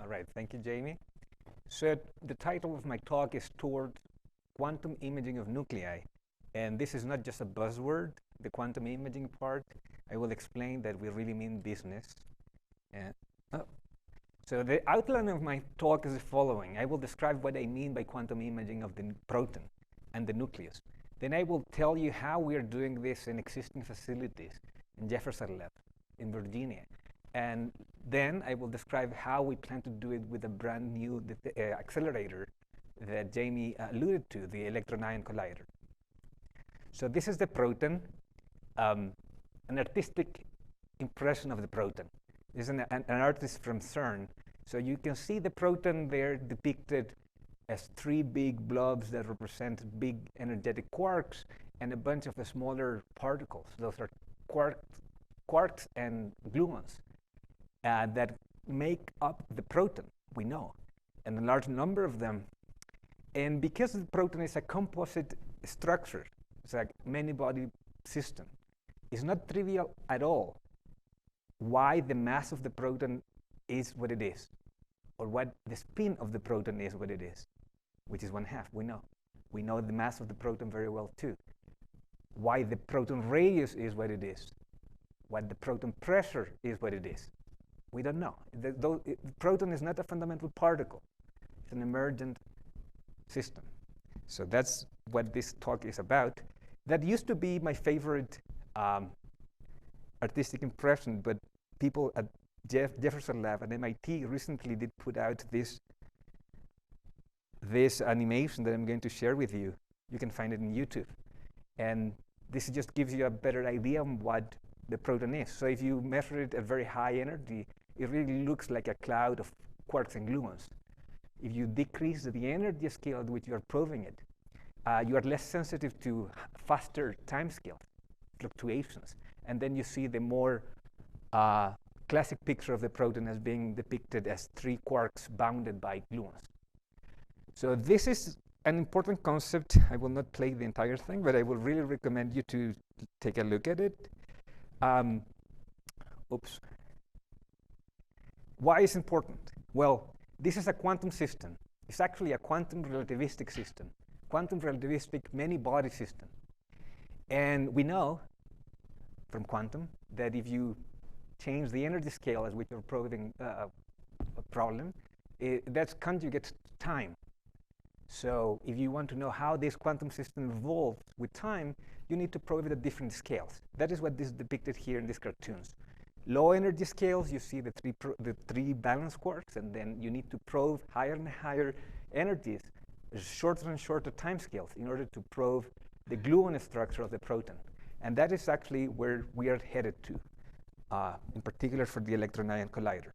right, thank you, Jamie. So the title of my talk is Toward Quantum Imaging of Nuclei. And this is not just a buzzword, the quantum imaging part. I will explain that we really mean business. And, so the outline of my talk is the following. I will describe what I mean by quantum imaging of the proton and the nucleus. Then I will tell you how we are doing this in existing facilities in Jefferson Lab in Virginia. And then I will describe how we plan to do it with a brand new accelerator that Jamie alluded to, the Electron-Ion Collider. So this is the proton, an artistic impression of the proton. This is an artist from CERN. So you can see the proton there depicted as three big blobs that represent big energetic quarks and a bunch of the smaller particles. Those are quarks and gluons that make up the proton, we know, and a large number of them. And because the proton is a composite structure, it's like many-body system, it's not trivial at all why the mass of the proton is what it is, or what the spin of the proton is what it is, which is 1/2, we know. We know the mass of the proton very well too. Why the proton radius is what it is, what the proton pressure is what it is. We don't know. The proton is not a fundamental particle. It's an emergent system. So that's what this talk is about. That used to be my favorite artistic impression, but people at Jefferson Lab and MIT recently did put out this animation that I'm going to share with you. You can find it on YouTube. And this just gives you a better idea of what the proton is. So if you measure it at very high energy, it really looks like a cloud of quarks and gluons. If you decrease the energy scale at which you are probing it, you are less sensitive to faster time scale fluctuations. And then you see the more classic picture of the proton as being depicted as three quarks bounded by gluons. So this is an important concept. I will not play the entire thing, but I will really recommend you to take a look at it. Oops. Why is it important? Well, this is a quantum system. It's actually a quantum relativistic system, quantum relativistic many-body system. And we know from quantum that if you change the energy scale at which you're probing a problem, that's conjugate to time. So if you want to know how this quantum system evolves with time, you need to probe it at different scales. That is what is depicted here in these cartoons. Low energy scales, you see the three valence quarks, and then you need to probe higher and higher energies, shorter and shorter time scales in order to probe the gluon structure of the proton. And that is actually where we are headed to, in particular for the Electron-Ion Collider.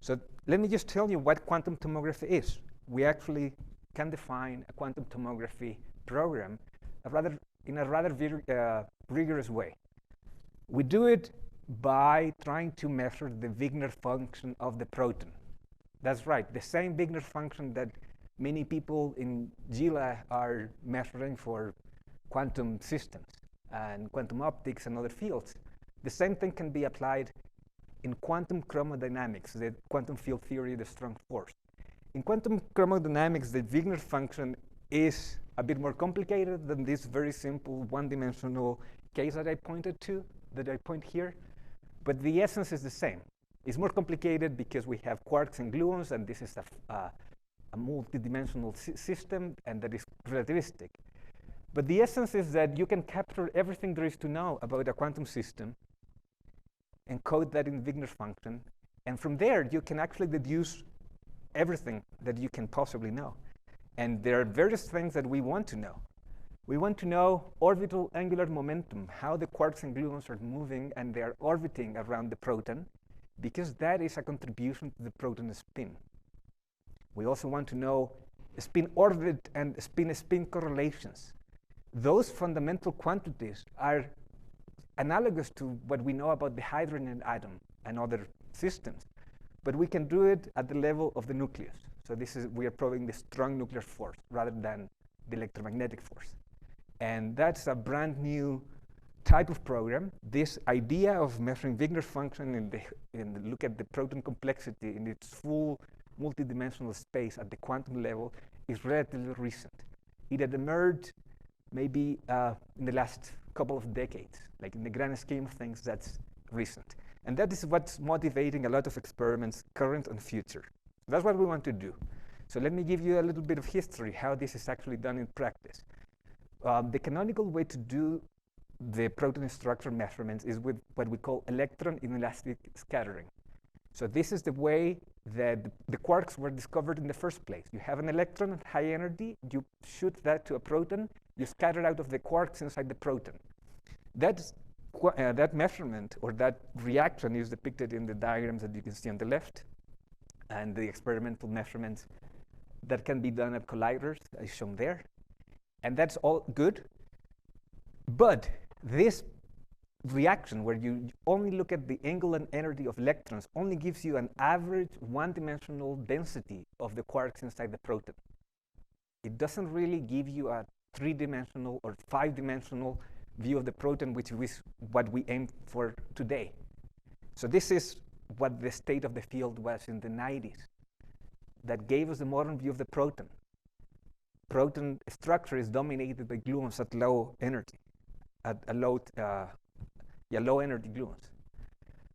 So let me just tell you what quantum tomography is. We actually can define a quantum tomography program in a rather rigorous way. We do it by trying to measure the Wigner function of the proton. That's right, the same Wigner function that many people in GILA are measuring for quantum systems and quantum optics and other fields. The same thing can be applied in quantum chromodynamics, the quantum field theory, the strong force. In quantum chromodynamics, the Wigner function is a bit more complicated than this very simple one-dimensional case that I pointed to, that I point here. But the essence is the same. It's more complicated because we have quarks and gluons, and this is a multidimensional system, and that is relativistic. But the essence is that you can capture everything there is to know about a quantum system, encode that in Wigner function, and from there you can actually deduce everything that you can possibly know. And there are various things that we want to know. We want to know orbital angular momentum, how the quarks and gluons are moving and they are orbiting around the proton, because that is a contribution to the proton spin. We also want to know spin-orbit and spin-spin correlations. Those fundamental quantities are analogous to what we know about the hydrogen atom and other systems, but we can do it at the level of the nucleus. So we are probing the strong nuclear force rather than the electromagnetic force. And that's a brand new type of program, this idea of measuring Wigner's function and look at the proton complexity in its full multidimensional space at the quantum level is relatively recent. It had emerged maybe in the last couple of decades. Like in the grand scheme of things, that's recent. And that is what's motivating a lot of experiments, current and future. That's what we want to do. So let me give you a little bit of history, how this is actually done in practice. The canonical way to do the proton structure measurements is with what we call electron inelastic scattering. So this is the way that the quarks were discovered in the first place. You have an electron at high energy, you shoot that to a proton, you scatter out of the quarks inside the proton. That measurement or that reaction is depicted in the diagrams that you can see on the left, and the experimental measurements that can be done at colliders is shown there. And that's all good. But this reaction, where you only look at the angle and energy of electrons, only gives you an average one-dimensional density of the quarks inside the proton. It doesn't really give you a three-dimensional or five-dimensional view of the proton, which is what we aim for today. So this is what the state of the field was in the 90s. That gave us the modern view of the proton. Proton structure is dominated by gluons at low energy, at a low energy gluons.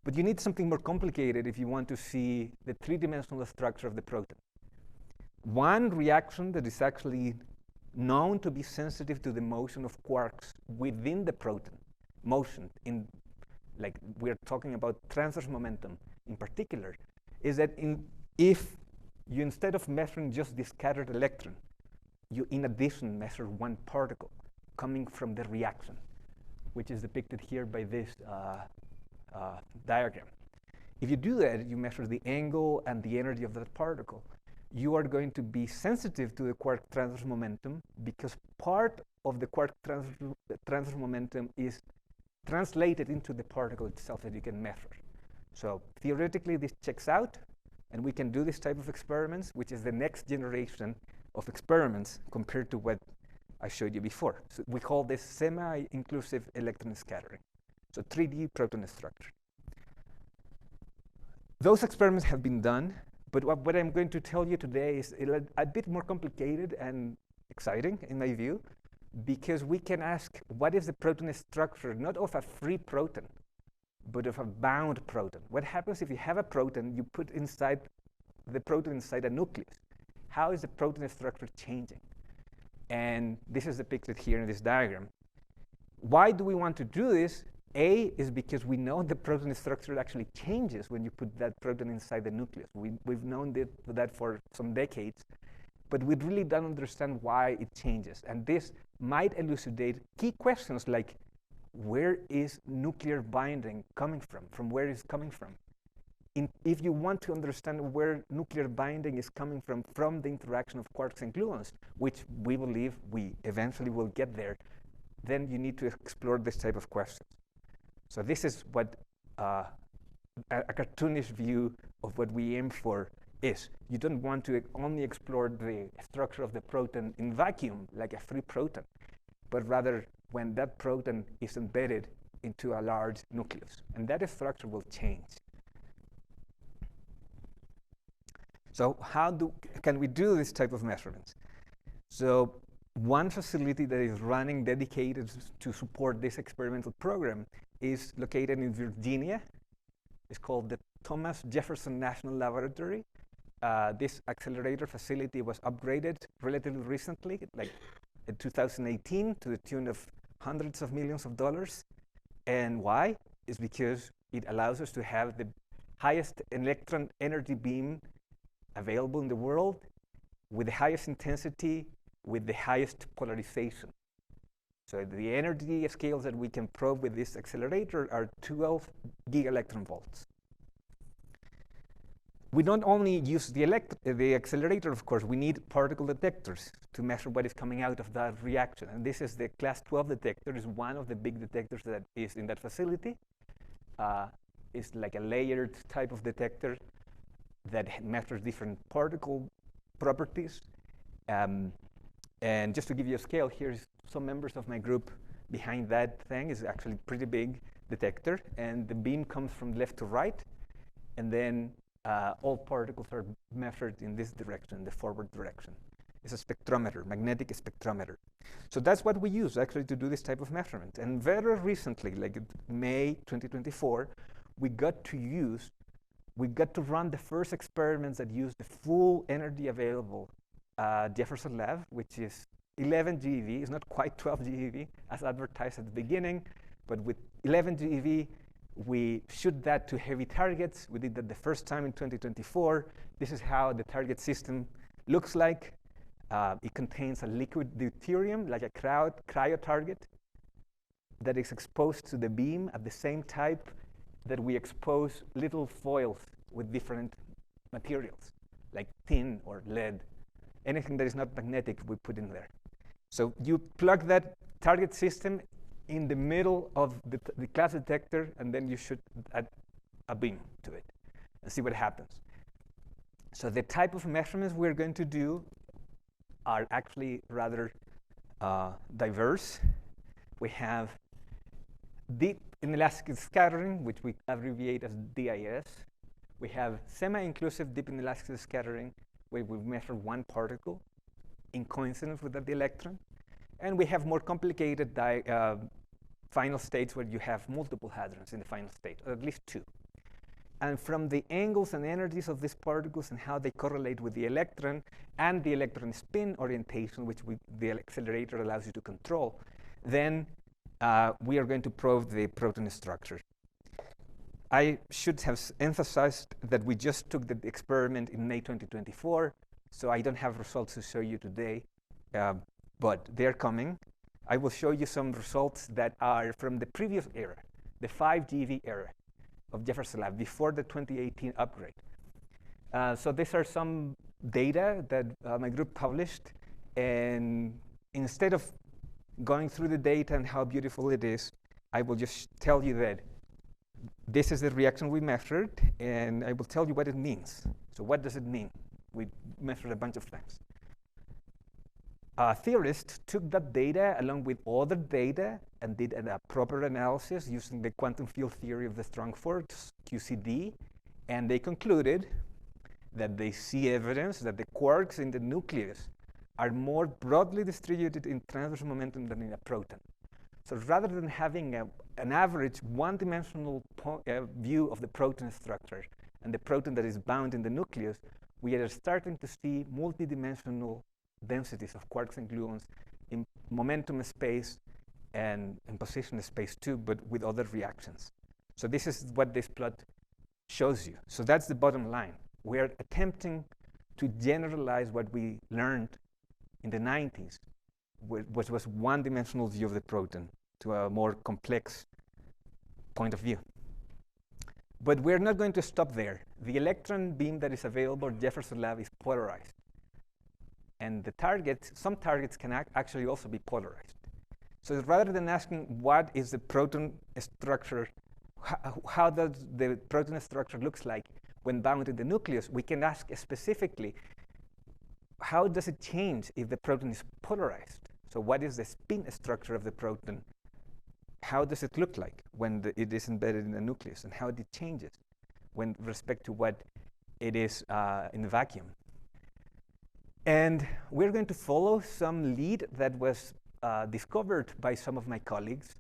But you need something more complicated if you want to see the three-dimensional structure of the proton. One reaction that is actually known to be sensitive to the motion of quarks within the proton, motion in, like we're talking about transverse momentum in particular, is that if you, instead of measuring just the scattered electron, you in addition measure one particle coming from the reaction, which is depicted here by this diagram. If you do that, you measure the angle and the energy of that particle. You are going to be sensitive to the quark transverse momentum because part of the quark transverse momentum is translated into the particle itself that you can measure. So theoretically, this checks out, and we can do this type of experiments, which is the next generation of experiments compared to what I showed you before. So we call this semi-inclusive electron scattering. So 3D proton structure. Those experiments have been done, but what I'm going to tell you today is a bit more complicated and exciting in my view, because we can ask what is the proton structure, not of a free proton, but of a bound proton. What happens if you have a proton, you put inside the proton inside a nucleus? How is the proton structure changing? And this is depicted here in this diagram. Why do we want to do this? A is because we know the proton structure actually changes when you put that proton inside the nucleus. We've known that for some decades, but we really don't understand why it changes. And this might elucidate key questions like, where is nuclear binding coming from? From where is it coming from? If you want to understand where nuclear binding is coming from the interaction of quarks and gluons, which we believe we eventually will get there, then you need to explore this type of questions. So this is what a cartoonish view of what we aim for is. You don't want to only explore the structure of the proton in vacuum, like a free proton, but rather when that proton is embedded into a large nucleus. And that structure will change. So how can we do this type of measurements? So one facility that is running dedicated to support this experimental program is located in Virginia. It's called the Thomas Jefferson Laboratory. This accelerator facility was upgraded relatively recently, like in 2018, to the tune of hundreds of millions of dollars. And why? It's because it allows us to have the highest electron energy beam available in the world with the highest intensity, with the highest polarization. So the energy scales that we can probe with this accelerator are 12 giga-electron volts. We don't only use the accelerator, of course. We need particle detectors to measure what is coming out of that reaction. And this is the class 12 detector. It's one of the big detectors that is in that facility. It's like a layered type of detector that measures different particle properties. And just to give you a scale, here's some members of my group behind that thing is actually pretty big detector, and the beam comes from left to right, and then all particles are measured in this direction, the forward direction. It's a spectrometer, magnetic spectrometer. So that's what we use actually to do this type of measurement. And very recently, like in May 2024, we got to run the first experiments that use the full energy available Jefferson Lab, which is 11 GeV. It's not quite 12 GeV as advertised at the beginning, but with 11 GeV, we shoot that to heavy targets. We did that the first time in 2024. This is how the target system looks like. It contains a liquid deuterium, like a cryo target, that is exposed to the beam at the same type that we expose little foils with different materials, like tin or lead. Anything that is not magnetic, we put in there. So you plug that target system in the middle of the class detector, and then you shoot a beam to it and see what happens. So the type of measurements we're going to do are actually rather diverse. We have deep inelastic scattering, which we abbreviate as DIS. We have semi-inclusive deep inelastic scattering, where we measure one particle in coincidence with the electron. And we have more complicated final states where you have multiple hadrons in the final state, or at least two. And from the angles and energies of these particles and how they correlate with the electron and the electron spin orientation, which the accelerator allows you to control, then we are going to probe the proton structure. I should have emphasized that we just took the experiment in May 2024, so I don't have results to show you today, but they're coming. I will show you some results that are from the previous era, the 5 GeV era of Jefferson Lab, before the 2018 upgrade. So these are some data that my group published, and instead of going through the data and how beautiful it is, I will just tell you that this is the reaction we measured, and I will tell you what it means. So what does it mean? We measured a bunch of things. Theorists took that data along with other data and did a proper analysis using the quantum field theory of the strong force, QCD, and they concluded that they see evidence that the quarks in the nucleus are more broadly distributed in transverse momentum than in a proton. So rather than having an average one-dimensional view of the proton structure and the proton that is bound in the nucleus, we are starting to see multidimensional densities of quarks and gluons in momentum space and in position space too, but with other reactions. So this is what this plot shows you. So that's the bottom line. We're attempting to generalize what we learned in the 90s, which was one-dimensional view of the proton, to a more complex point of view. But we're not going to stop there. The electron beam that is available at Jefferson Lab is polarized. And the targets, some targets can actually also be polarized. So rather than asking what is the proton structure, how does the proton structure looks like when bound in the nucleus, we can ask specifically, how does it change if the proton is polarized? So what is the spin structure of the proton? How does it look like when it is embedded in the nucleus, and how it changes with respect to what it is in the vacuum? And we're going to follow some lead that was discovered by some of my colleagues,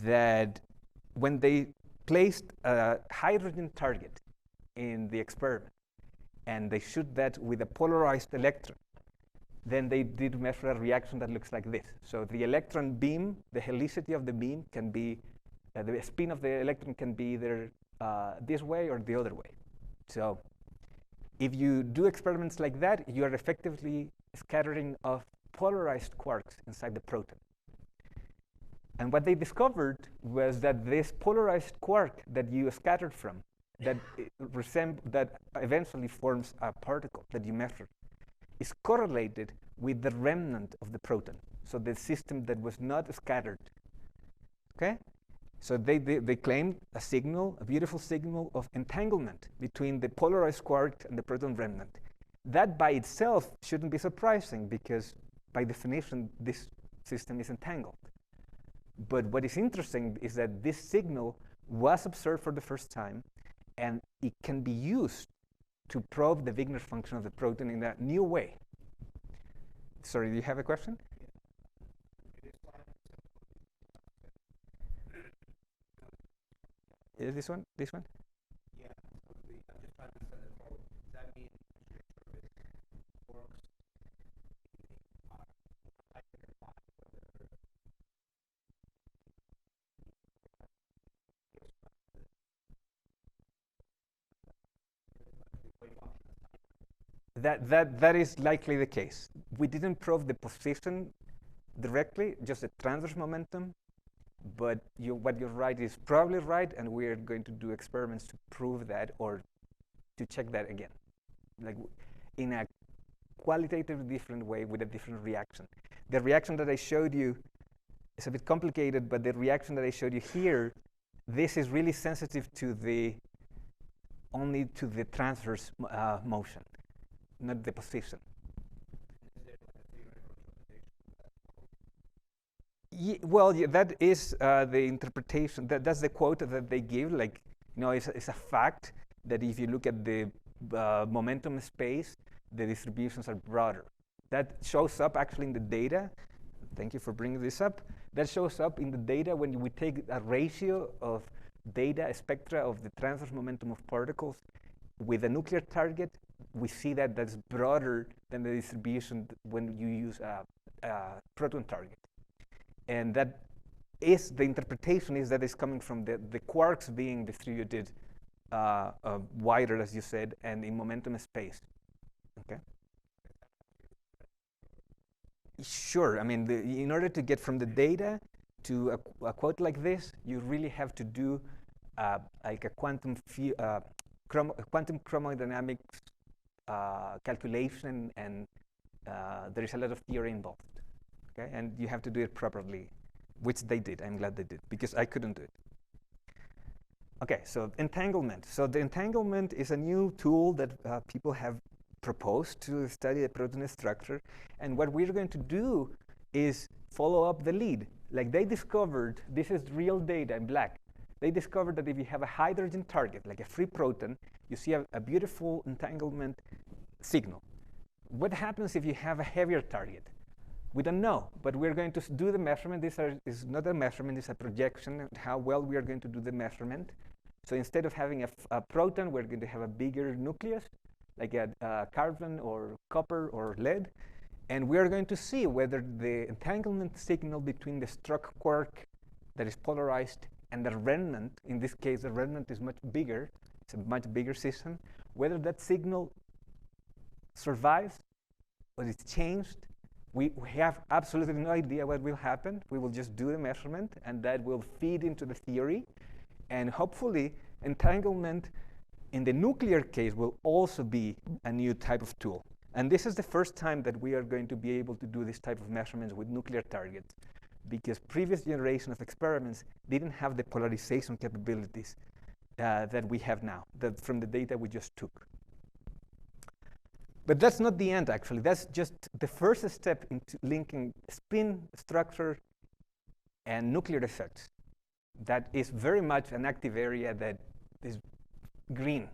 that when they placed a hydrogen target in the experiment and they shoot that with a polarized electron, then they did measure a reaction that looks like this. So the electron beam, the helicity of the beam can be, the spin of the electron can be either this way or the other way. So if you do experiments like that, you are effectively scattering of polarized quarks inside the proton. And what they discovered was that this polarized quark that you scattered from, that eventually forms a particle that you measured, is correlated with the remnant of the proton. So the system that was not scattered. Okay? So they claimed a signal, a beautiful signal of entanglement between the polarized quark and the proton remnant. That by itself shouldn't be surprising, because by definition, this system is entangled. But what is interesting is that this signal was observed for the first time, and it can be used to probe the Wigner function of the proton in a new way. Sorry, do you have a question? Is this one? This one? Yeah. I'm just trying to understand the problem. Does that mean quarks That is likely the case. We didn't probe the position directly, just the transverse momentum. But what you're right is probably right, and we're going to do experiments to prove that or to check that again, like in a qualitatively different way with a different reaction. The reaction that I showed you is a bit complicated, but the reaction that I showed you here, this is really sensitive to only to the transverse motion, not the position. Well, that is the interpretation. That's the quote that they give. Like, it's a fact that if you look at the momentum space, the distributions are broader. That shows up actually in the data. Thank you for bringing this up. That shows up in the data when we take a ratio of data spectra of the transverse momentum of particles with a nuclear target. We see that that's broader than the distribution when you use a proton target. And that is the interpretation is that it's coming from the quarks being distributed wider, as you said, and in momentum space. Okay. Sure. I mean, in order to get from the data to a quote like this, you really have to do like a quantum chromodynamics calculation, and there is a lot of theory involved. Okay, and you have to do it properly, which they did. I'm glad they did, because I couldn't do it. Okay, so entanglement. So the entanglement is a new tool that people have proposed to study the protein structure. And what we're going to do is follow up the lead. Like they discovered, this is real data in black. They discovered that if you have a hydrogen target, like a free proton, you see a beautiful entanglement signal. What happens if you have a heavier target? We don't know, but we're going to do the measurement. This is not a measurement, it's a projection of how well we are going to do the measurement. So instead of having a proton, we're going to have a bigger nucleus, like a carbon or copper or lead. And we're going to see whether the entanglement signal between the struck quark that is polarized and the remnant, in this case, the remnant is much bigger, it's a much bigger system, whether that signal survives or is changed. We have absolutely no idea what will happen. We will just do the measurement, and that will feed into the theory. And hopefully, entanglement in the nuclear case will also be a new type of tool. And this is the first time that we are going to be able to do this type of measurements with nuclear targets, because previous generation of experiments didn't have the polarization capabilities that we have now, that from the data we just took. But that's not the end, actually. That's just the first step into linking spin structure and nuclear effects. That is very much an active area that is green.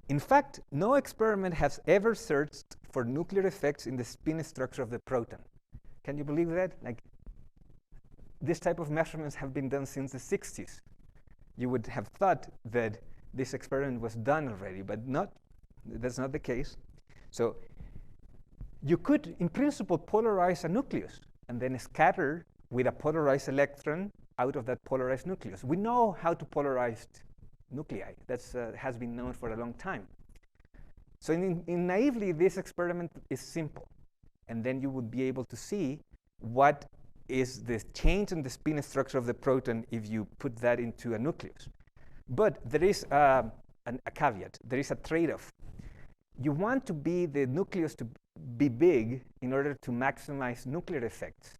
In fact, no experiment has ever searched for nuclear effects in the spin structure of the proton. Can you believe that? Like, this type of measurements have been done since the 60s. You would have thought that this experiment was done already, but not. That's not the case. So you could, in principle, polarize a nucleus and then scatter with a polarized electron out of that polarized nucleus. We know how to polarize nuclei. That has been known for a long time. So in naively, this experiment is simple. And then you would be able to see what is the change in the spin structure of the proton if you put that into a nucleus. But there is a caveat. There is a trade-off. You want the nucleus to be big in order to maximize nuclear effects.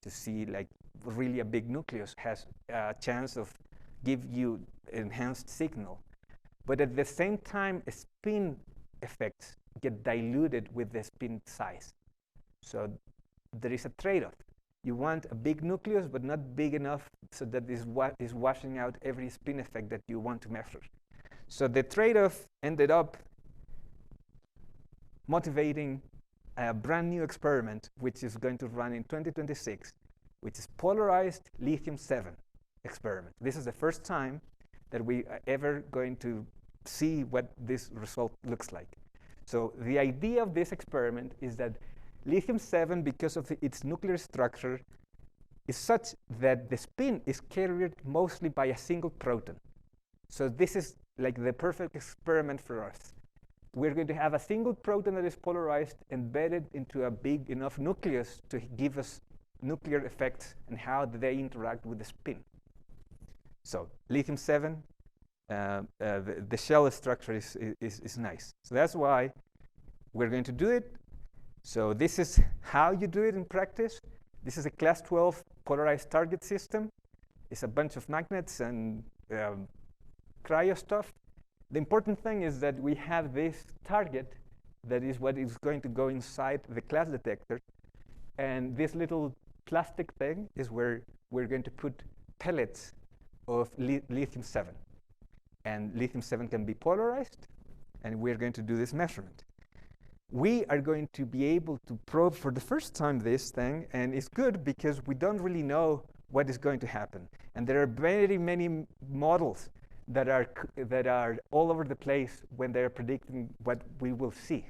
To see, like, really a big nucleus has a chance of give you enhanced signal. But at the same time, spin effects get diluted with the spin size. So there is a trade-off. You want a big nucleus, but not big enough so that is what is washing out every spin effect that you want to measure. So the trade-off ended up motivating a brand new experiment, which is going to run in 2026, which is polarized lithium-7 experiment. This is the first time that we are ever going to see what this result looks like. So the idea of this experiment is that lithium-7, because of its nuclear structure, is such that the spin is carried mostly by a single proton. So this is like the perfect experiment for us. We're going to have a single proton that is polarized embedded into a big enough nucleus to give us nuclear effects and how they interact with the spin. So lithium-7, the shell structure is nice. So that's why we're going to do it. So this is how you do it in practice. This is a class 12 polarized target system. It's a bunch of magnets and cryo stuff. The important thing is that we have this target that is what is going to go inside the class detector. And this little plastic thing is where we're going to put pellets of lithium-7. And lithium-7 can be polarized, and we're going to do this measurement. We are going to be able to probe for the first time this thing, and it's good because we don't really know what is going to happen. And there are very many models that are all over the place when they're predicting what we will see.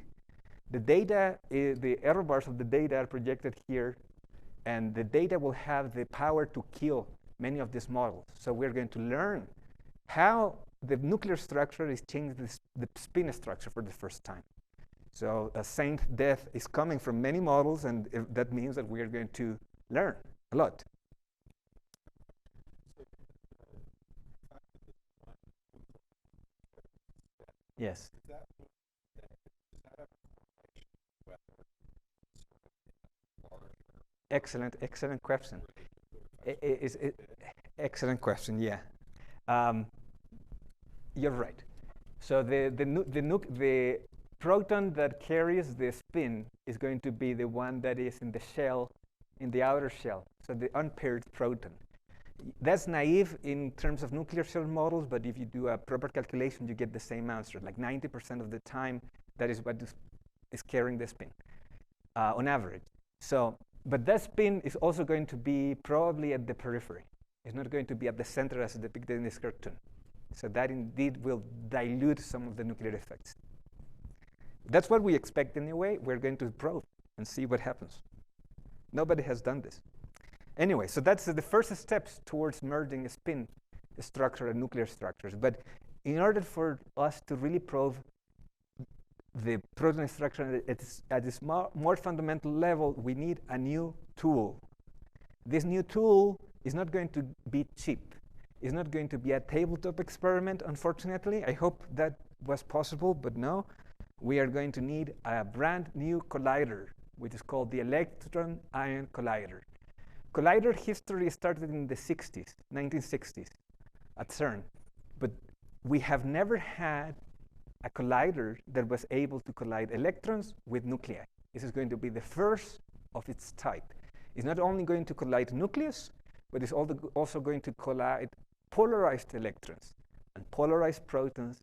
The data, the error bars of the data are projected here, and the data will have the power to kill many of these models. So we're going to learn how the nuclear structure is changing the spin structure for the first time. So a saint death is coming from many models, and that means that we are going to learn a lot. Yes. Excellent question. Excellent question, yeah. You're right. So the proton that carries the spin is going to be the one that is in the shell, in the outer shell, so the unpaired proton. That's naive in terms of nuclear shell models, but if you do a proper calculation, you get the same answer. Like 90% of the time, that is what is carrying the spin on average. So, but that spin is also going to be probably at the periphery. It's not going to be at the center as depicted in this cartoon. So that indeed will dilute some of the nuclear effects. That's what we expect anyway. We're going to probe and see what happens. Nobody has done this. Anyway, so that's the first steps towards merging a spin structure and nuclear structures. But in order for us to really probe the proton structure at this more fundamental level, we need a new tool. This new tool is not going to be cheap. It's not going to be a tabletop experiment, unfortunately. I hope that was possible, but no. We are going to need a brand new collider, which is called the Electron-Ion Collider. Collider history started in the 60s, 1960s, at CERN. But we have never had a collider that was able to collide electrons with nuclei. This is going to be the first of its type. It's not only going to collide nucleus, but it's also going to collide polarized electrons and polarized protons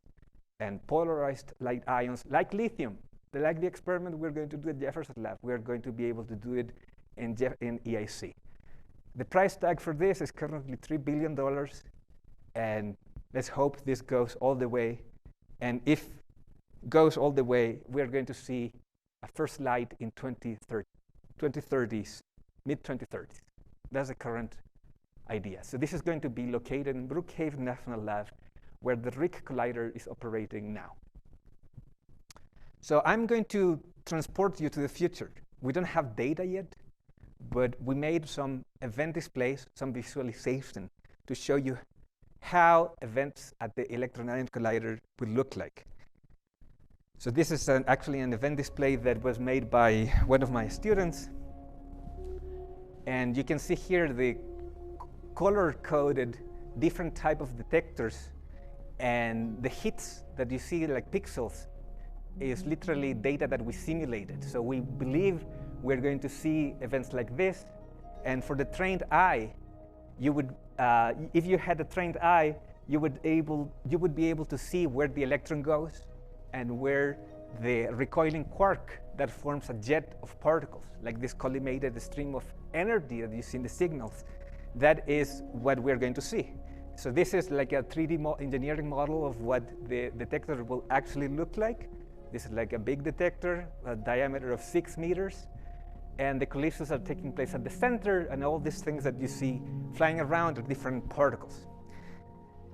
and polarized light ions like lithium. Like the experiment we're going to do at Jefferson Lab, we're going to be able to do it in EIC. The price tag for this is currently $3 billion, and let's hope this goes all the way. And if it goes all the way, we're going to see a first light in 2030s, mid-2030s. That's the current idea. So this is going to be located in Brookhaven National Lab, where the RIC Collider is operating now. So I'm going to transport you to the future. We don't have data yet, but we made some event displays, some visualization to show you how events at the Electron-Ion Collider would look like. So this is actually an event display that was made by one of my students. And you can see here the color-coded different type of detectors, and the hits that you see like pixels is literally data that we simulated. So we believe we're going to see events like this And for the trained eye, you would, if you had a trained eye, you would be able to see where the electron goes and where the recoiling quark that forms a jet of particles, like this collimated stream of energy that you see in the signals. That is what we're going to see. So this is like a 3D engineering model of what the detector will actually look like. This is like a big detector, a diameter of 6 meters. And the collisions are taking place at the center, and all these things that you see flying around are different particles.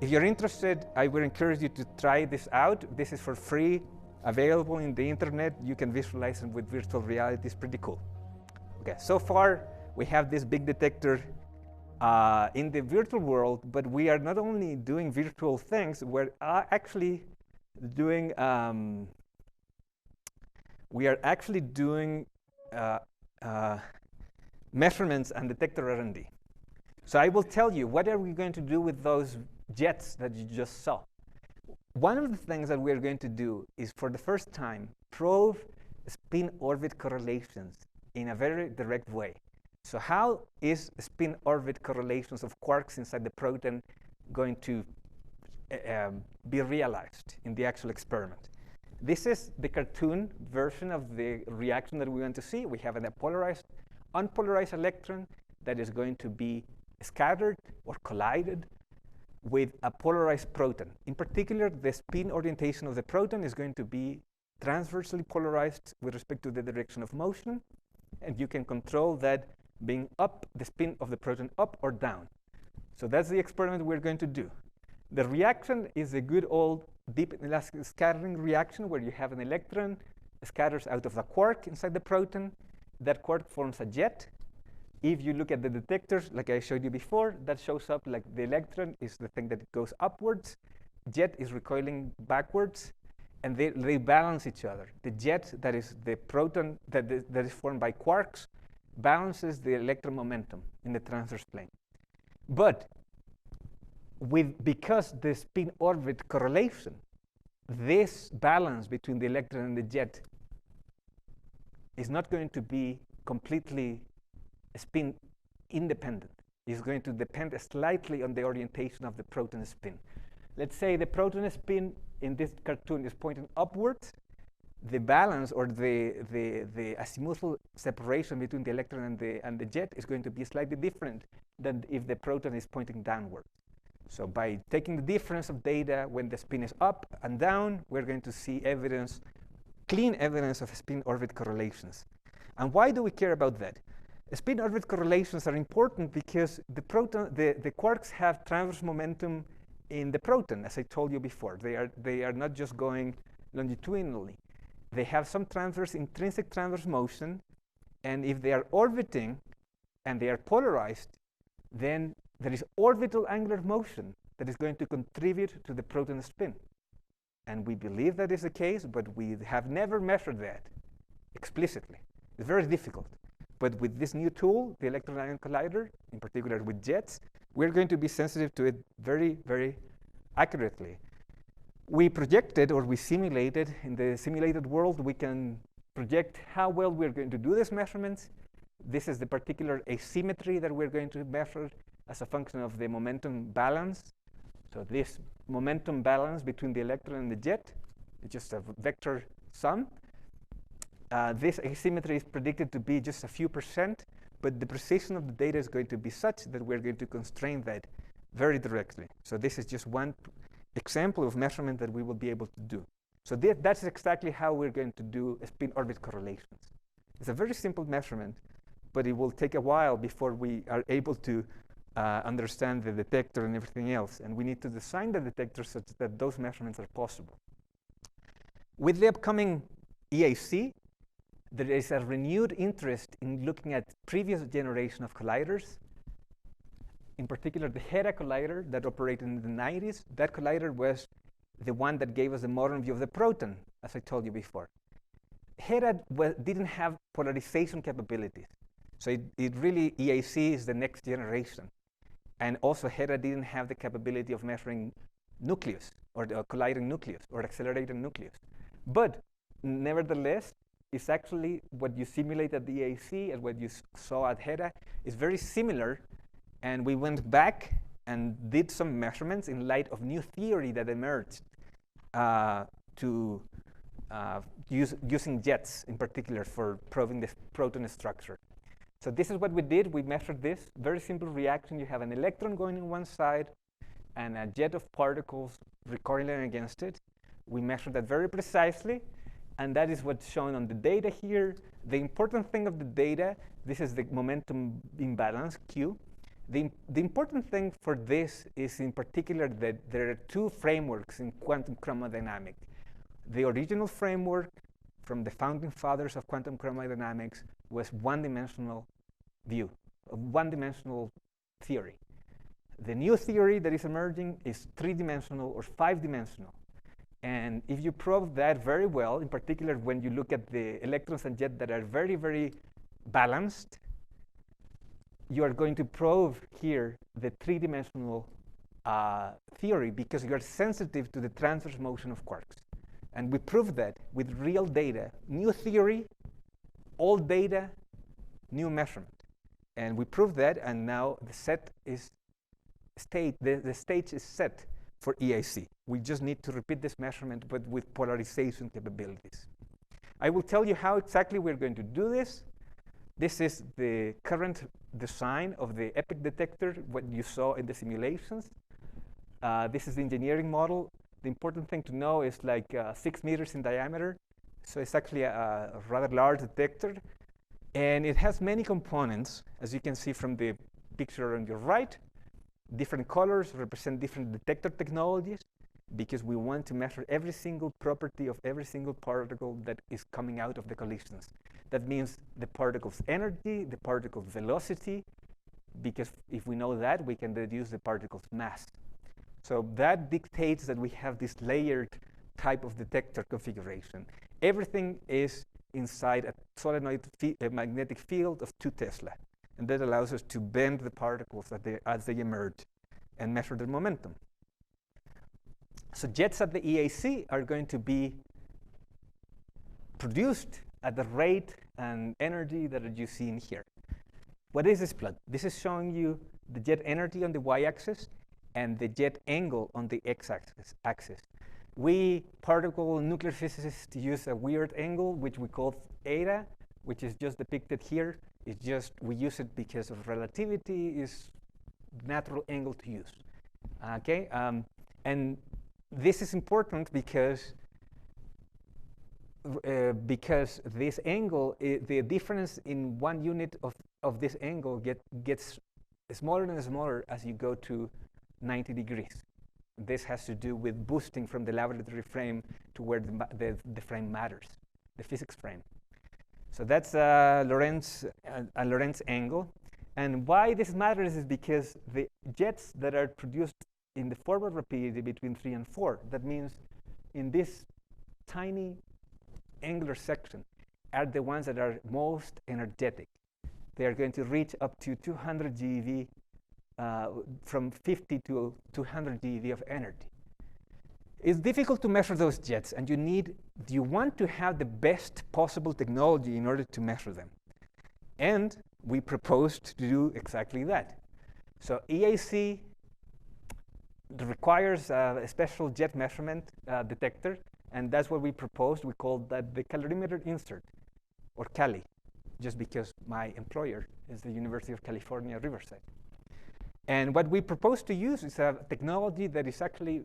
If you're interested, I would encourage you to try this out. This is for free, available in the internet. You can visualize them with virtual reality. It's pretty cool. Okay, so far we have this big detector in the virtual world, but we are not only doing virtual things, we're actually doing measurements and detector R&D. So I will tell you, what are we going to do with those jets that you just saw? One of the things that we're going to do is, for the first time, probe spin-orbit correlations in a very direct way. So how is spin-orbit correlations of quarks inside the proton going to be realized in the actual experiment? This is the cartoon version of the reaction that we want to see. We have a unpolarized electron that is going to be scattered or collided with a polarized proton. In particular, the spin orientation of the proton is going to be transversely polarized with respect to the direction of motion, and you can control that being up, the spin of the proton up or down. So that's the experiment we're going to do. The reaction is a good old deep inelastic scattering reaction where you have an electron scatters out of a quark inside the proton. That quark forms a jet. If you look at the detectors, like I showed you before, that shows up like the electron is the thing that goes upwards, jet is recoiling backwards, and they balance each other. The jet, that is the proton that is formed by quarks, balances the electron momentum in the transverse plane. But because the spin-orbit correlation, this balance between the electron and the jet is not going to be completely spin independent. It's going to depend slightly on the orientation of the proton spin. Let's say the proton spin in this cartoon is pointing upwards. The balance, or the azimuthal separation between the electron and the jet is going to be slightly different than if the proton is pointing downward. So by taking the difference of data when the spin is up and down, we're going to see evidence, clean evidence of spin-orbit correlations. And why do we care about that? Spin-orbit correlations are important because the quarks have transverse momentum in the proton, as I told you before. They are not just going longitudinally. They have some intrinsic transverse motion, and if they are orbiting and they are polarized, then there is orbital angular motion that is going to contribute to the proton spin. And we believe that is the case, but we have never measured that explicitly. It's very difficult. But with this new tool, the Electron-Ion Collider, in particular with jets, we're going to be sensitive to it very, very accurately. We projected, or we simulated, in the simulated world, we can project how well we're going to do these measurements. This is the particular asymmetry that we're going to measure as a function of the momentum balance. So this momentum balance between the electron and the jet is just a vector sum. This asymmetry is predicted to be just a few %, but the precision of the data is going to be such that we're going to constrain that very directly. So this is just one example of measurement that we will be able to do. So that's exactly how we're going to do spin-orbit correlations. It's a very simple measurement, but it will take a while before we are able to understand the detector and everything else. And we need to design the detector such that those measurements are possible. With the upcoming EAC, there is a renewed interest in looking at previous generation of colliders, in particular the Hera collider that operated in the 90s. That collider was the one that gave us the modern view of the proton, as I told you before. Hera didn't have polarization capabilities. So it really, EAC is the next generation. And also Hera didn't have the capability of measuring nucleus, or colliding nucleus, or accelerating nucleus. But nevertheless, is actually what you simulate at the EAC and what you saw at HERA is very similar. And we went back and did some measurements in light of new theory that emerged using jets in particular for probing the proton structure. So this is what we did. We measured this very simple reaction. You have an electron going on one side and a jet of particles correlating against it. We measured that very precisely, and that is what's shown on the data here. The important thing of the data, this is the momentum imbalance, Q. The important thing for this is in particular that there are two frameworks in quantum chromodynamics. The original framework from the founding fathers of quantum chromodynamics was one-dimensional view, a one-dimensional theory. The new theory that is emerging is three-dimensional or five-dimensional. And if you probe that very well, in particular when you look at the electrons and jets that are very, very balanced, you are going to probe here the three-dimensional theory because you are sensitive to the transverse motion of quarks. And we proved that with real data, new theory, old data, new measurement. And we proved that, and now the stage is set for EAC. We just need to repeat this measurement, but with polarization capabilities. I will tell you how exactly we're going to do this. This is the current design of the EPIC detector, what you saw in the simulations. This is the engineering model. The important thing to know is like 6 meters in diameter. So it's actually a rather large detector. And it has many components, as you can see from the picture on your right. Different colors represent different detector technologies because we want to measure every single property of every single particle that is coming out of the collisions. That means the particle's energy, the particle's velocity, because if we know that, we can deduce the particle's mass. So that dictates that we have this layered type of detector configuration. Everything is inside a solenoid magnetic field of 2 Tesla. And that allows us to bend the particles as they emerge and measure their momentum. So jets at the EAC are going to be produced at the rate and energy that you see in here. What is this plot? This is showing you the jet energy on the y-axis and the jet angle on the x-axis. We particle nuclear physicists use a weird angle, which we call eta, which is just depicted here. It's just we use it because of relativity is natural angle to use. Okay, and this is important because this angle, the difference in 1 unit of this angle gets smaller and smaller as you go to 90 degrees. This has to do with boosting from the laboratory frame to where the frame matters, the physics frame. So that's a Lorentz angle. And why this matters is because the jets that are produced in the forward rapidity between 3 and 4, that means in this tiny angular section, are the ones that are most energetic. They are going to reach up to 200 GeV, from 50 to 200 GeV of energy. It's difficult to measure those jets, and you want to have the best possible technology in order to measure them. And we proposed to do exactly that. So EAC requires a special jet measurement detector, and that's what we proposed. We called that the calorimeter insert, or Cali, just because my employer is the University of California, Riverside. And what we propose to use is a technology that is actually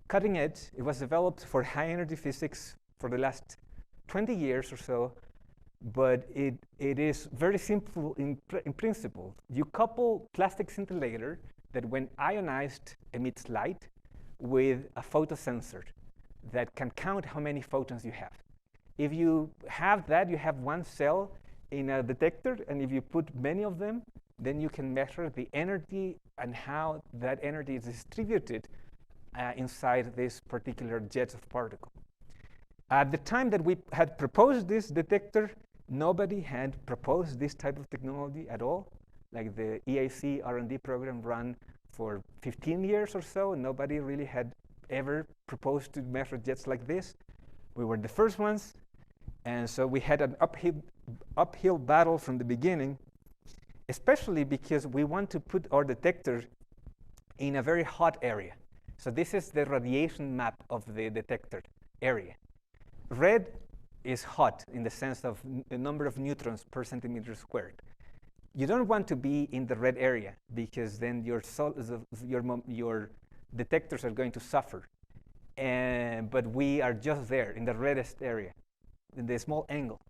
cutting edge. It was developed for high energy physics for the last 20 years or so, but it is very simple in principle. You couple plastic scintillator that when ionized emits light with a photosensor that can count how many photons you have. If you have that, you have one cell in a detector, and if you put many of them, then you can measure the energy and how that energy is distributed inside this particular jets of particle. At the time that we had proposed this detector, nobody had proposed this type of technology at all. Like the EAC R&D program ran for 15 years or so, and nobody really had ever proposed to measure jets like this. We were the first ones, And so we had an uphill battle from the beginning, especially because we want to put our detector in a very hot area. So this is the radiation map of the detector area. Red is hot in the sense of the number of neutrons per centimeter squared. You don't want to be in the red area because then your detectors are going to suffer. But we are just there in the reddest area, in the small angle.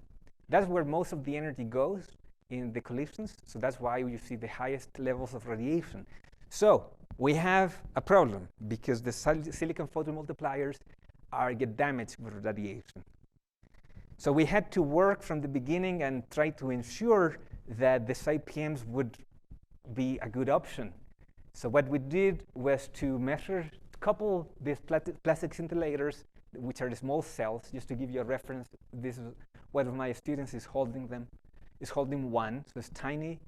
That's where most of the energy goes in the collisions. So that's why you see the highest levels of radiation. So we have a problem because the silicon photomultipliers get damaged with radiation. So we had to work from the beginning and try to ensure that the SiPMs would be a good option. So what we did was to couple these plastic scintillators, which are the small cells. Just to give you a reference, this is one of my students is holding them. Is holding one, so it's tiny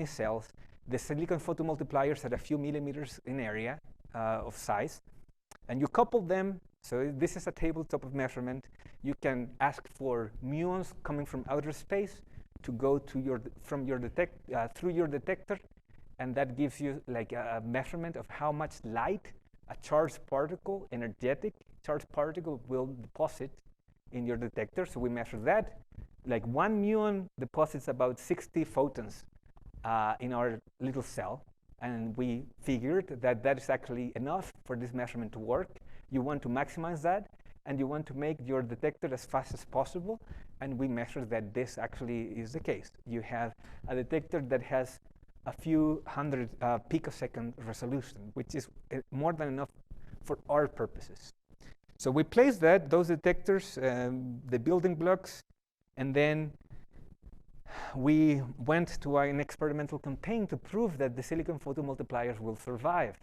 cells. The silicon photomultipliers are a few millimeters in area of size, and you couple them. So this is a tabletop of measurement. You can ask for muons coming from outer space to go to through your detector, and that gives you like a measurement of how much light a charged particle, energetic charged particle, will deposit in your detector. So we measure that. Like 1 muon deposits about 60 photons in our little cell, and we figured that that is actually enough for this measurement to work. You want to maximize that, and you want to make your detector as fast as possible, and we measured that this actually is the case. You have a detector that has a few hundred picosecond resolution, which is more than enough for our purposes. So we placed those detectors, the building blocks, and then we went to an experimental campaign to prove that the silicon photomultipliers will survive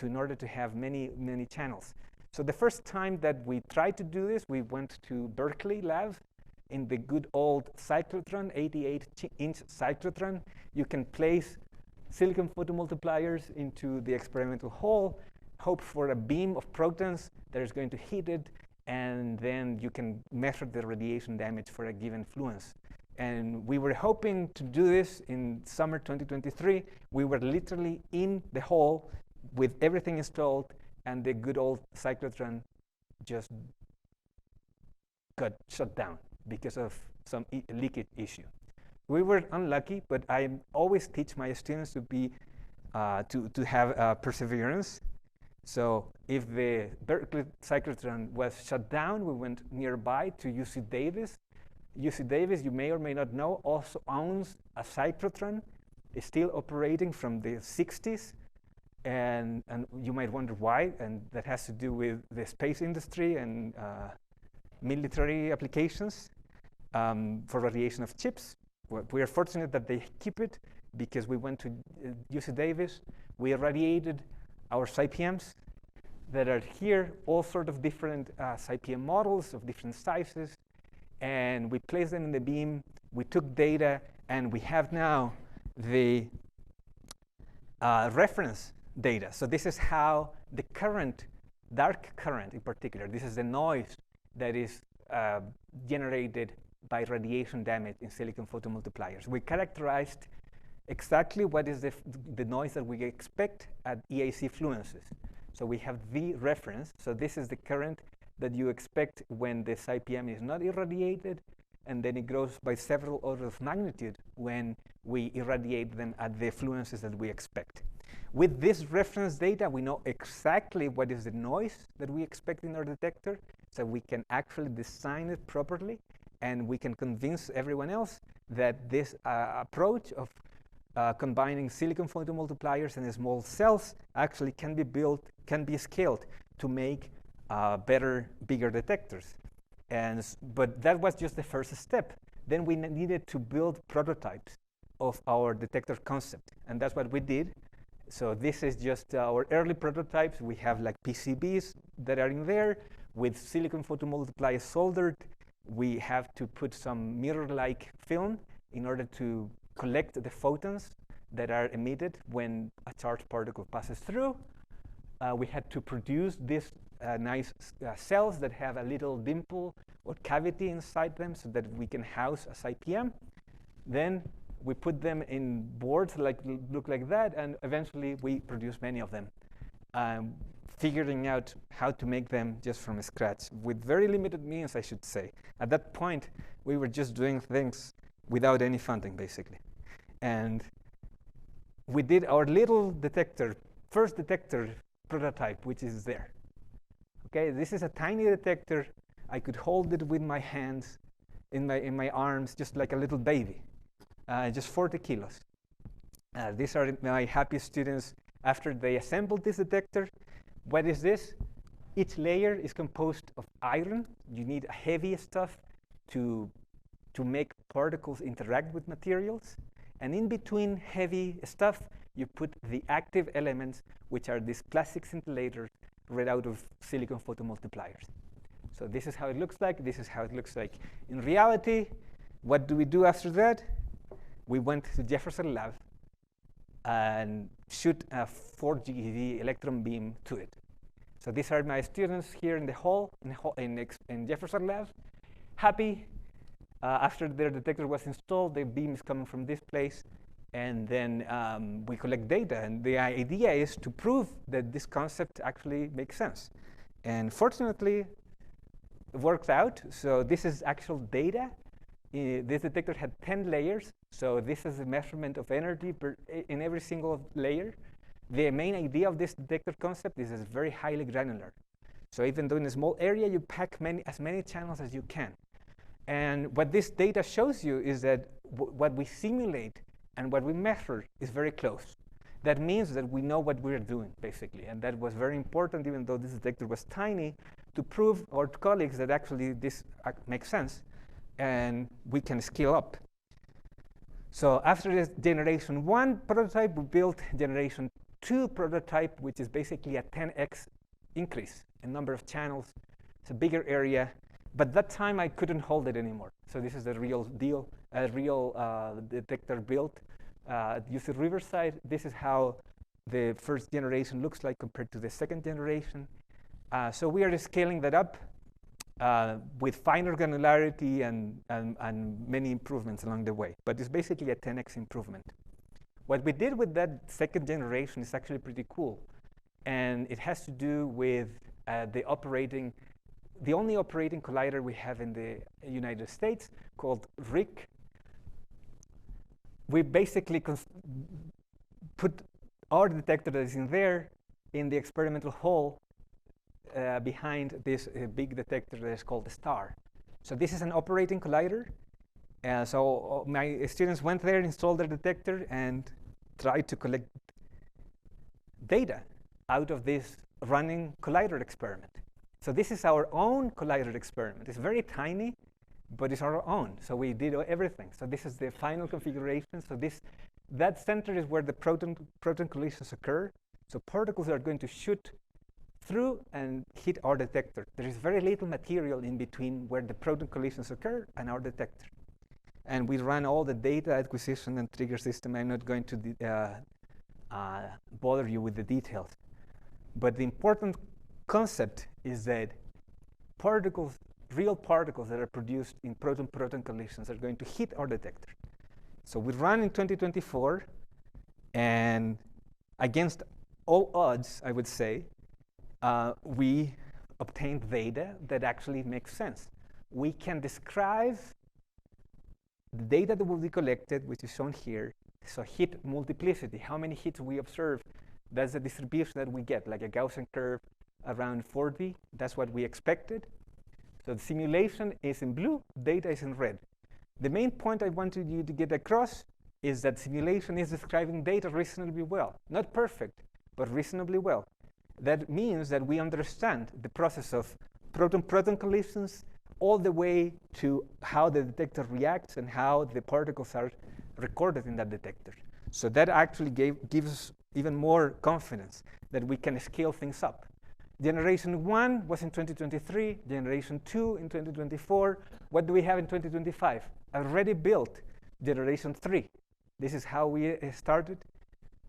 in order to have many channels. So the first time that we tried to do this, we went to Berkeley lab in the good old cyclotron, 88-inch cyclotron. You can place silicon photomultipliers into the experimental hole, hope for a beam of protons that is going to hit it, and then you can measure the radiation damage for a given fluence. And we were hoping to do this in summer 2023. We were literally in the hole with everything installed, and the good old cyclotron just got shut down because of some leakage issue. We were unlucky, but I always teach my students to be to have perseverance. So if the Berkeley cyclotron was shut down, we went nearby to UC Davis. UC Davis, you may or may not know, also owns a cyclotron. It's still operating from the 60s. And you might wonder why, and that has to do with the space industry and military applications for radiation of chips. We are fortunate that they keep it because we went to UC Davis. We irradiated our SiPMs that are here, all sort of different SiPM models of different sizes, and we placed them in the beam. We took data, and we have now the reference data. So this is how the current, dark current in particular, this is the noise that is generated by radiation damage in silicon photomultipliers. We characterized exactly what is the noise that we expect at EIC fluences. So we have the reference. So this is the current that you expect when the SiPM is not irradiated, and then it grows by several orders of magnitude when we irradiate them at the fluences that we expect. With this reference data, we know exactly what is the noise that we expect in our detector, so we can actually design it properly, and we can convince everyone else that this approach of combining silicon photomultipliers and small cells actually can be scaled to make better, bigger detectors. But that was just the first step. Then we needed to build prototypes of our detector concept, and that's what we did. So this is just our early prototypes. We have like PCBs that are in there with silicon photomultipliers soldered. We have to put some mirror-like film in order to collect the photons that are emitted when a charged particle passes through. We had to produce this nice cells that have a little dimple or cavity inside them so that we can house a IPM. Then we put them in boards like look like that, and eventually we produce many of them, figuring out how to make them just from scratch with very limited means, I should say. At that point, we were just doing things without any funding, basically. And we did our little detector, first detector prototype, which is there. Okay, this is a tiny detector. I could hold it with my hands, in my arms, just like a little baby, just 40 kilos. These are my happy students after they assembled this detector. What is this? Each layer is composed of iron. You need heavy stuff to make particles interact with materials. And in between heavy stuff, you put the active elements, which are these plastic scintillators right out of silicon photomultipliers. So this is how it looks like. This is how it looks like in reality. What do we do after that? We went to Jefferson Lab and shoot a 4 GeV electron beam to it. So these are my students here in the hall, in Jefferson Lab. Happy. After their detector was installed, the beam is coming from this place. And then we collect data. And the idea is to prove that this concept actually makes sense. And fortunately, it works out. So this is actual data. This detector had 10 layers. So this is a measurement of energy in every single layer. The main idea of this detector concept is it's very highly granular. So even though in a small area, you pack as many channels as you can. And what this data shows you is that what we simulate and what we measure is very close. That means that we know what we're doing, basically. And that was very important, even though this detector was tiny, to prove our colleagues that actually this makes sense and we can scale up. So after this generation 1 prototype, we built generation 2 prototype, which is basically a 10x increase in number of channels. It's a bigger area. But that time, I couldn't hold it anymore. So this is the real deal, a real detector built at UC Riverside. This is how the first generation looks like compared to the second generation. So we are scaling that up with finer granularity and many improvements along the way. But it's basically a 10x improvement. What we did with that second generation is actually pretty cool. And it has to do with the only operating collider we have in the United States, called RIC. We basically put our detector that is in there in the experimental hall behind this big detector that is called the STAR. So this is an operating collider. So my students went there, installed their detector, and tried to collect data out of this running collider experiment. So this is our own collider experiment. It's very tiny, but it's our own. So we did everything. So this is the final configuration. So that center is where the proton collisions occur. So particles are going to shoot through and hit our detector. There is very little material in between where the proton collisions occur and our detector. And we run all the data acquisition and trigger system. I'm not going to bother you with the details. But the important concept is that particles, real particles that are produced in proton-proton collisions are going to hit our detector. So we run in 2024, and against all odds, I would say, we obtained data that actually makes sense. We can describe the data that will be collected, which is shown here. So hit multiplicity, how many hits we observe, that's the distribution that we get, like a Gaussian curve around 40. That's what we expected. So the simulation is in blue, data is in red. The main point I wanted you to get across is that simulation is describing data reasonably well. Not perfect, but reasonably well. That means that we understand the process of proton-proton collisions all the way to how the detector reacts and how the particles are recorded in that detector. So that actually gives us even more confidence that we can scale things up. Generation 1 was in 2023, generation 2 in 2024. What do we have in 2025? Already built generation 3. This is how we started.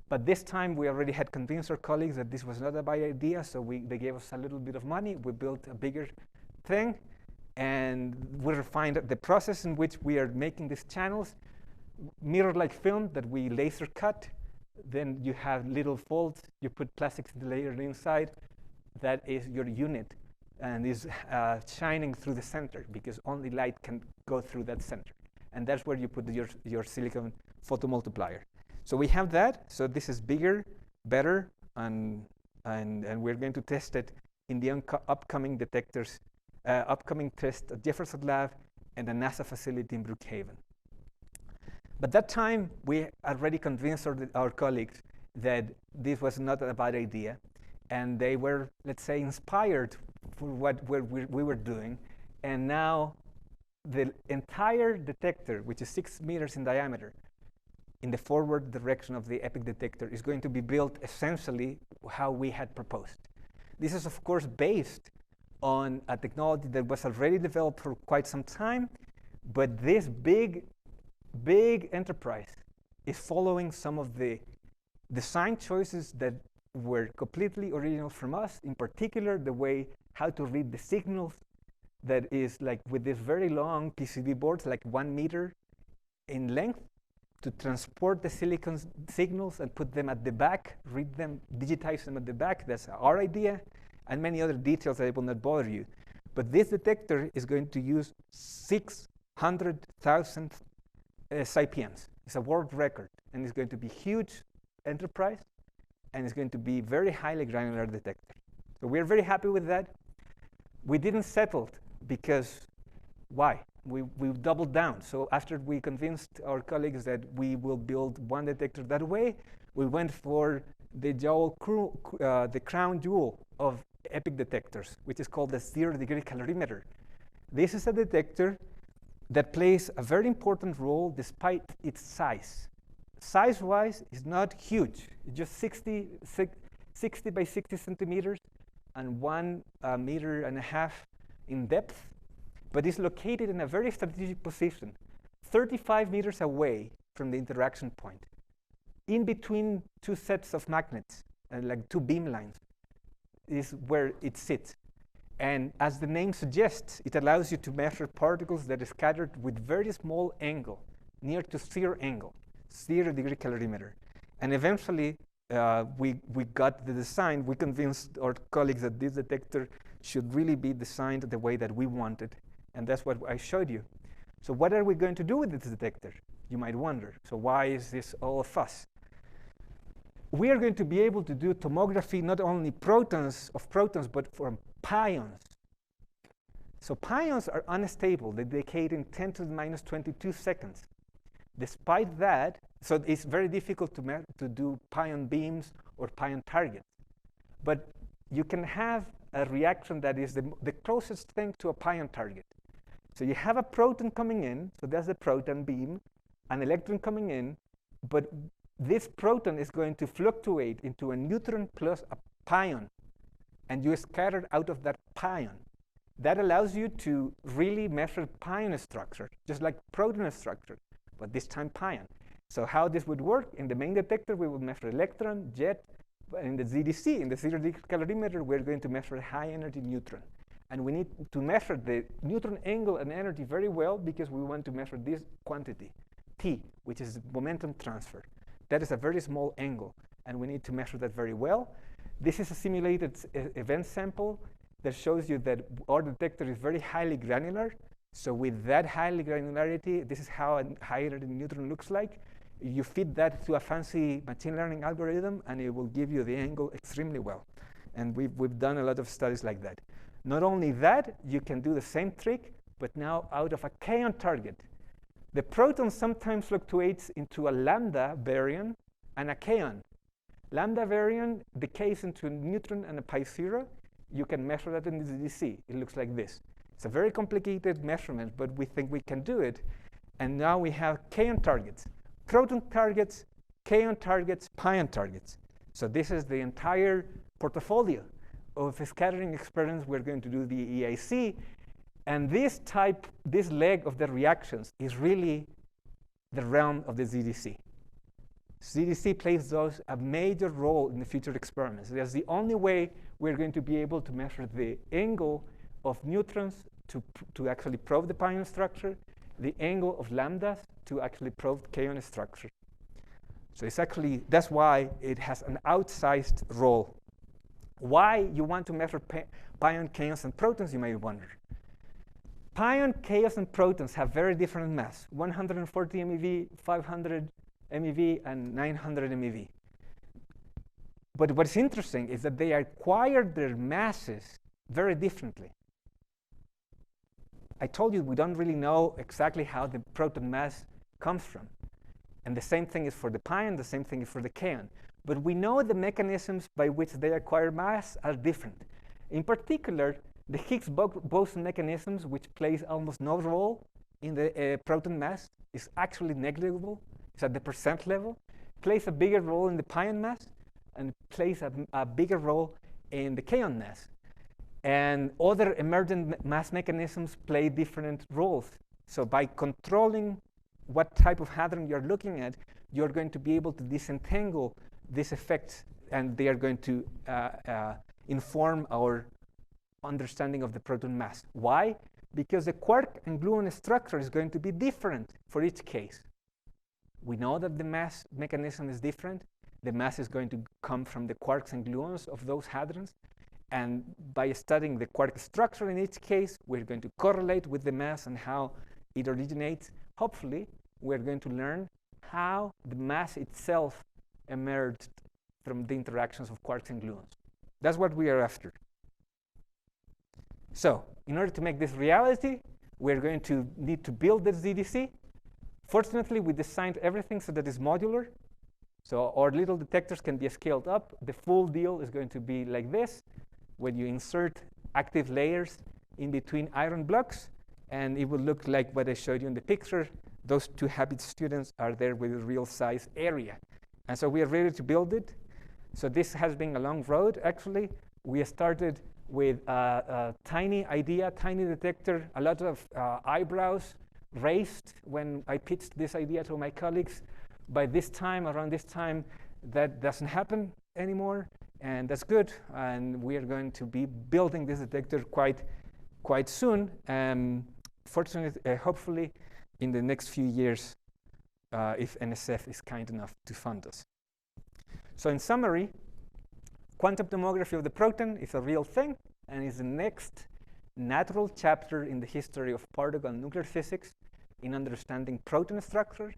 But this time, we already had convinced our colleagues that this was not a bad idea, so they gave us a little bit of money. We built a bigger thing, and we refined the process in which we are making these channels, mirror-like film that we laser cut. Then you have little folds. You put plastics in the layer inside. That is your unit, and is shining through the center, because only light can go through that center. And that's where you put your silicon photomultiplier. So we have that. So this is bigger, better, and we're going to test it in the upcoming detectors, upcoming test at Jefferson Lab and the NASA facility in Brookhaven. But that time, we already convinced our colleagues that this was not a bad idea. And they were, let's say, inspired for what we were doing. And now the entire detector, which is 6 meters in diameter, in the forward direction of the EPIC detector, is going to be built essentially how we had proposed. This is, of course, based on a technology that was already developed for quite some time. But this big enterprise is following some of the design choices that were completely original from us, in particular the way how to read the signals, that is like with these very long PCB boards, like 1 meter in length, to transport the silicon signals and put them at the back, read them, digitize them at the back. That's our idea, and many other details that I will not bother you. But this detector is going to use 600,000 CPMs. It's a world record, and it's going to be huge enterprise, and it's going to be very highly granular detector. So we're very happy with that. We didn't settle because why? We doubled down. So after we convinced our colleagues that we will build one detector that way, we went for the crown jewel of EPIC detectors, which is called the 0-degree calorimeter. This is a detector that plays a very important role despite its size. Size-wise, it's not huge. It's just 60 by 60 centimeters and 1.5 meters in depth. But it's located in a very strategic position, 35 meters away from the interaction point, in between two sets of magnets, like two beam lines, is where it sits. And as the name suggests, it allows you to measure particles that are scattered with very small angle, near to zero angle, 0-degree calorimeter. And eventually, we got the design. We convinced our colleagues that this detector should really be designed the way that we wanted. And that's what I showed you. So what are we going to do with this detector? You might wonder. So why is this all a fuss? We are going to be able to do tomography not only of protons, but from pions. So pions are unstable. They decay in 10 to the minus 22 seconds. Despite that, so it's very difficult to do pion beams or pion targets. But you can have a reaction that is the closest thing to a pion target. So you have a proton coming in, so that's the proton beam, an electron coming in, but this proton is going to fluctuate into a neutron plus a pion, and you scatter out of that pion. That allows you to really measure pion structure, just like proton structure, but this time pion. So how this would work, in the main detector, we would measure electron, jet, but in the ZDC, in the 0-degree calorimeter, we're going to measure high energy neutron. And we need to measure the neutron angle and energy very well, because we want to measure this quantity, T, which is momentum transfer. That is a very small angle, and we need to measure that very well. This is a simulated event sample that shows you that our detector is very highly granular. So with that highly granularity, this is how a high energy neutron looks like. You feed that to a fancy machine learning algorithm, and it will give you the angle extremely well. And we've done a lot of studies like that. Not only that, you can do the same trick, but now out of a kaon target. The proton sometimes fluctuates into a lambda baryon and a kaon. Lambda baryon decays into a neutron and a pi 0. You can measure that in the ZDC. It looks like this. It's a very complicated measurement, but we think we can do it. And now we have kaon targets, proton targets, kaon targets, pion targets. So this is the entire portfolio of scattering experiments we're going to do the EIC. And this leg of the reactions is really the realm of the ZDC. ZDC plays those a major role in the future experiments. That's the only way we're going to be able to measure the angle of neutrons to actually probe the pion structure, the angle of lambdas to actually probe kaon structure. So it's actually, that's why it has an outsized role. Why you want to measure pion, kaons, and protons, you may wonder. Pion, kaons, and protons have very different mass, 140 MeV, 500 MeV, and 900 MeV. But what's interesting is that they acquired their masses very differently. I told you we don't really know exactly how the proton mass comes from. And the same thing is for the pion, the same thing is for the kaon. But we know the mechanisms by which they acquire mass are different. In particular, the Higgs boson mechanisms, which plays almost no role in the proton mass, is actually negligible. It's at the percent level. Plays a bigger role in the pion mass, and plays a bigger role in the kaon mass. And other emergent mass mechanisms play different roles. So by controlling what type of hadron you're looking at, you're going to be able to disentangle these effects, and they are going to inform our understanding of the proton mass. Why? Because the quark and gluon structure is going to be different for each case. We know that the mass mechanism is different. The mass is going to come from the quarks and gluons of those hadrons. And by studying the quark structure in each case, we're going to correlate with the mass and how it originates. Hopefully, we're going to learn how the mass itself emerged from the interactions of quarks and gluons. That's what we are after. So, in order to make this reality, we're going to need to build this ZDC. Fortunately, we designed everything so that it's modular. So our little detectors can be scaled up. The full deal is going to be like this, when you insert active layers in between iron blocks, and it will look like what I showed you in the picture. Those two happy students are there with a real size area. And so we are ready to build it. So this has been a long road, actually. We started with a tiny idea, tiny detector, a lot of eyebrows raised when I pitched this idea to my colleagues. By this time, around this time, that doesn't happen anymore, and that's good. And we are going to be building this detector quite soon. Fortunately, hopefully, in the next few years, if NSF is kind enough to fund us. So in summary, quantum tomography of the proton is a real thing, and is the next natural chapter in the history of particle and nuclear physics in understanding proton structure.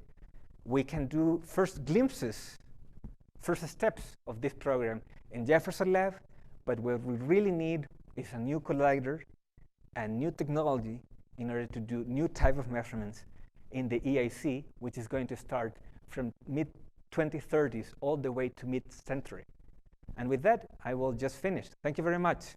We can do first glimpses, first steps of this program in Jefferson Lab, but what we really need is a new collider and new technology in order to do new type of measurements in the EIC, which is going to start from mid-2030s all the way to mid-century. And with that, I will just finish. Thank you very much.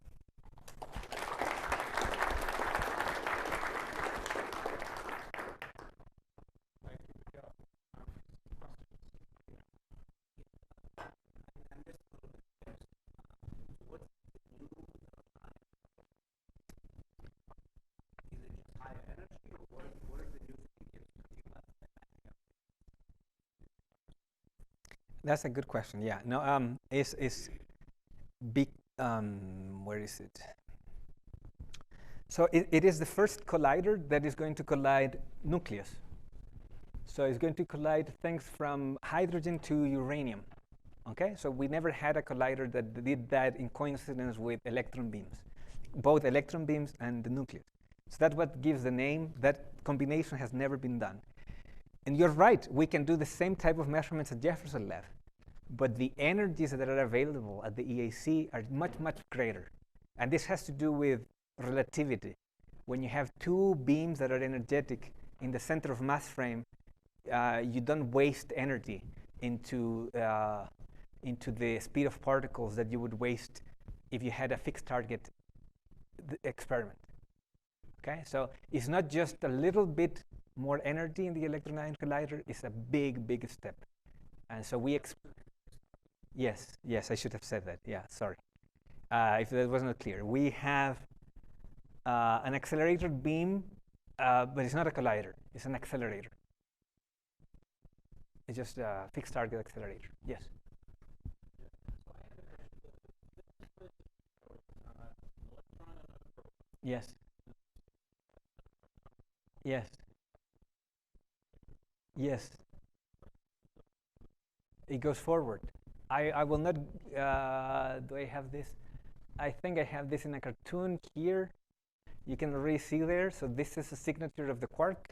That's a good question. Yeah. No. Is big. Where is it? So it is the first collider that is going to collide nucleus. So it's going to collide things from hydrogen to uranium. Okay. So we never had a collider that did that in coincidence with electron beams, both electron beams and the nucleus. So that's what gives the name. That combination has never been done. And you're right, we can do the same type of measurements at Jefferson Lab, but the energies that are available at the EIC are much, much greater. And this has to do with relativity. When you have two beams that are energetic in the center of mass frame, you don't waste energy into the speed of particles that you would waste if you had a fixed target experiment. Okay, so it's not just a little bit more energy in the Electron-Ion Collider, is a big, big step. And so we yes, I should have said that. Yeah, sorry. If that was not clear. We have an accelerated beam, but it's not a collider. It's an accelerator. It's just a fixed target accelerator. Yes. Yes. Yes. Yes. It goes forward. I will not. Do I have this? I think I have this in a cartoon here. You can already see there. So this is a signature of the quark.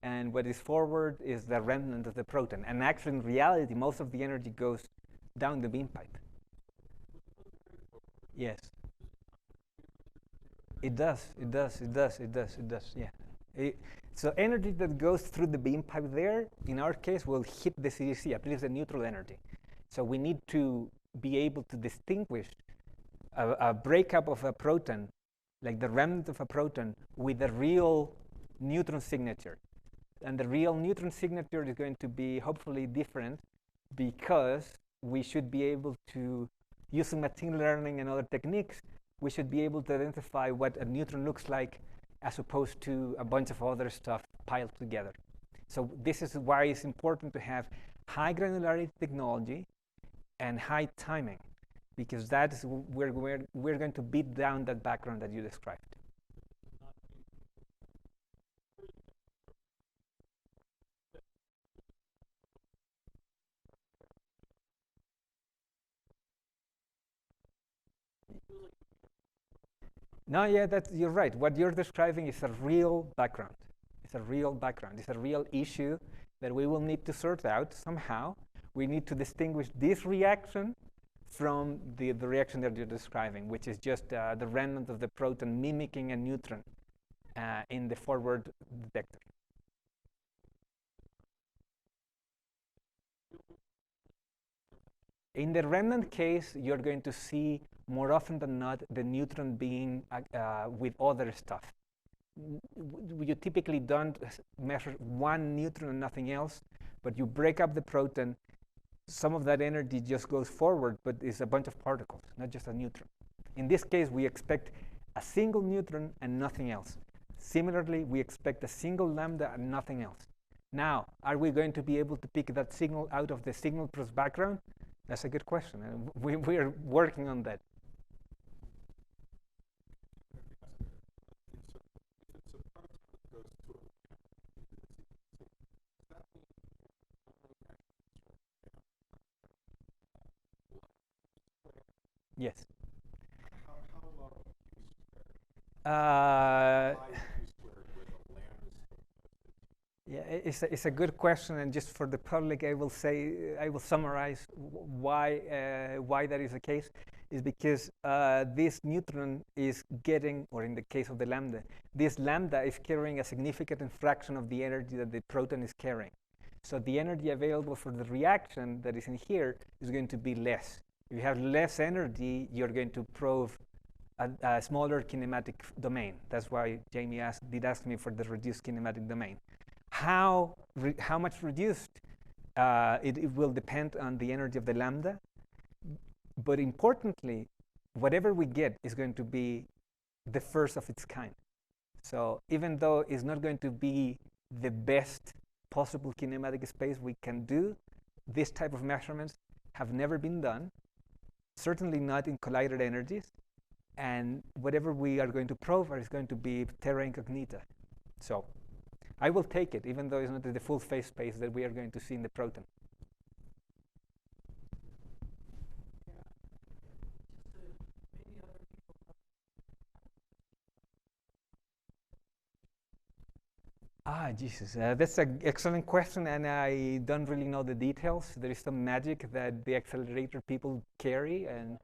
And what is forward is the remnant of the proton. And actually, in reality, most of the energy goes down the beam pipe. Yes. It does. It does. It does. It does. It does. Yeah. So energy that goes through the beam pipe there, in our case, will hit the CDC, at least the neutral energy. So we need to be able to distinguish a breakup of a proton, like the remnant of a proton, with a real neutron signature. And the real neutron signature is going to be hopefully different because we should be able to, using machine learning and other techniques, we should be able to identify what a neutron looks like as opposed to a bunch of other stuff piled together. So this is why it's important to have high granularity technology and high timing, because that is where we're going to beat down that background that you described. No, yeah, you're right. What you're describing is a real background. It's a real background. It's a real issue that we will need to sort out somehow. We need to distinguish this reaction from the reaction that you're describing, which is just the remnant of the proton mimicking a neutron in the forward detector. In the remnant case, you're going to see more often than not the neutron being with other stuff. You typically don't measure one neutron and nothing else, but you break up the proton. Some of that energy just goes forward, but it's a bunch of particles, not just a neutron. In this case, we expect a single neutron and nothing else. Similarly, we expect a single lambda and nothing else. Now, are we going to be able to pick that signal out of the signal plus background? That's a good question, and we are working on that. Yes. Yeah, it's a good question, and just for the public, I will summarize why that is the case. Is because this neutron is getting, or in the case of the lambda, this lambda is carrying a significant fraction of the energy that the proton is carrying. So the energy available for the reaction that is in here is going to be less. If you have less energy, you're going to probe a smaller kinematic domain. That's why Jamie did ask me for the reduced kinematic domain. How much reduced? It will depend on the energy of the lambda. But importantly, whatever we get is going to be the first of its kind. So even though it's not going to be the best possible kinematic space we can do, this type of measurements have never been done, certainly not in collider energies. And whatever we are going to probe is going to be terra incognita. So I will take it, even though it's not the full phase space that we are going to see in the proton. Jesus, that's an excellent question, and I don't really know the details. There is some magic that the accelerator people carry, and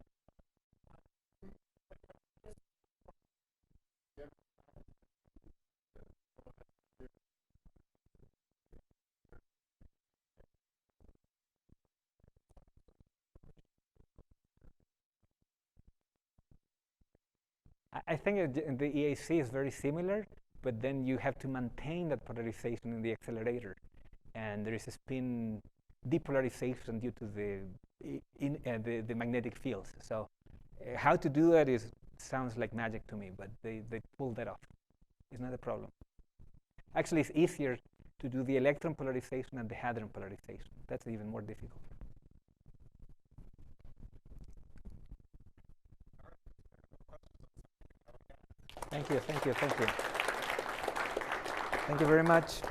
I think the EAC is very similar, but then you have to maintain that polarization in the accelerator. And there is a spin depolarization due to the magnetic fields. So how to do that sounds like magic to me, but they pull that off. It's not a problem. Actually, it's easier to do the electron polarization and the hadron polarization. That's even more difficult. Thank you, thank you, thank you. Thank you very much.